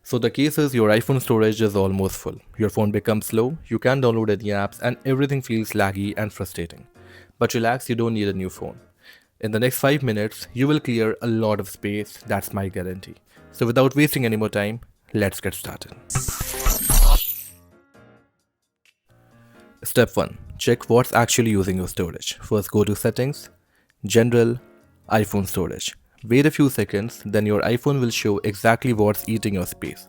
So the case is your iPhone storage is almost full. Your phone becomes slow, you can't download any apps, and everything feels laggy and frustrating. But relax, you don't need a new phone. In the next 5 minutes, you will clear a lot of space, that's my guarantee. So without wasting any more time, let's get started. Step 1. Check what's actually using your storage. First go to Settings, General, iPhone Storage. Wait a few seconds, then your iPhone will show exactly what's eating your space.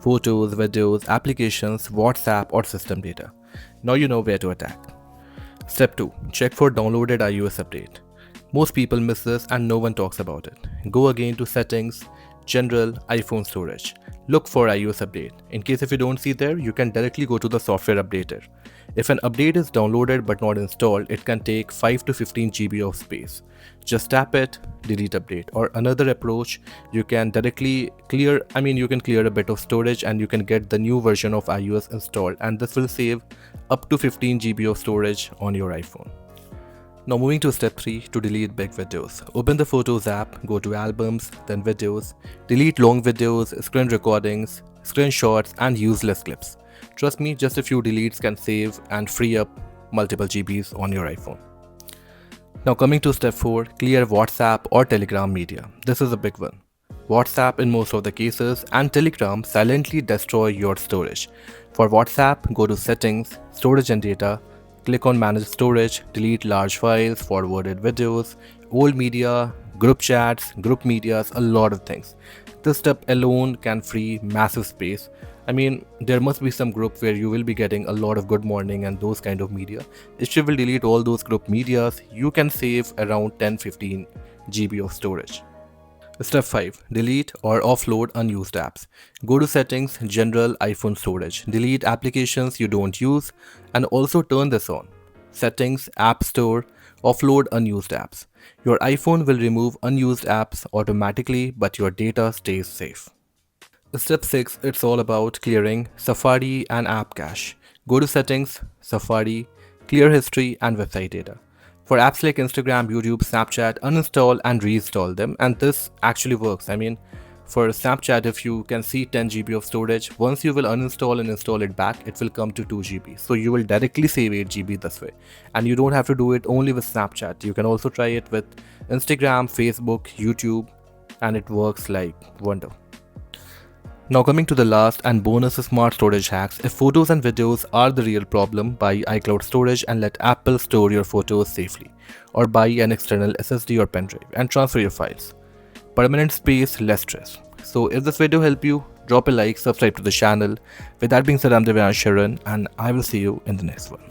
Photos, videos, applications, WhatsApp or system data. Now you know where to attack. Step 2. Check for downloaded iOS update. Most people miss this and no one talks about it. Go again to Settings, General, iPhone Storage. Look for iOS update. In case if you don't see there, you can directly go to the software updater. If an update is downloaded but not installed, it can take 5 to 15 GB of space. Just tap it, delete update. Or another approach, you can directly clear a bit of storage and you can get the new version of iOS installed, and this will save up to 15 GB of storage on your iPhone. Now moving to step 3, to delete big videos. Open the Photos app, go to Albums, then Videos. Delete long videos, screen recordings, screenshots and useless clips. Trust me, just a few deletes can save and free up multiple GBs on your iPhone. Now coming to step 4, clear WhatsApp or Telegram media. This is a big one. WhatsApp in most of the cases and Telegram silently destroy your storage. For WhatsApp, go to Settings, Storage and Data. Click on Manage Storage, delete large files, forwarded videos, old media, group chats, group medias, a lot of things. This step alone can free massive space. There must be some group where you will be getting a lot of good morning and those kind of media. If you will delete all those group medias, you can save around 10-15 GB of storage. Step 5. Delete or offload unused apps. Go to Settings, General, iPhone Storage. Delete applications you don't use and also turn this on. Settings, App Store, offload unused apps. Your iPhone will remove unused apps automatically, but your data stays safe. Step 6. It's all about clearing Safari and app cache. Go to Settings, Safari, Clear History and Website Data. For apps like Instagram, YouTube, Snapchat, uninstall and reinstall them, and this actually works. For Snapchat, if you can see 10 GB of storage, once you will uninstall and install it back, it will come to 2 GB. So you will directly save 8 GB this way. And you don't have to do it only with Snapchat. You can also try it with Instagram, Facebook, YouTube, and it works like wonder. Now coming to the last and bonus smart storage hacks. If photos and videos are the real problem, buy iCloud storage and let Apple store your photos safely. Or buy an external SSD or pen drive and transfer your files. Permanent space, less stress. So if this video helped you, drop a like, subscribe to the channel. With that being said, I'm Devyan Sharan and I will see you in the next one.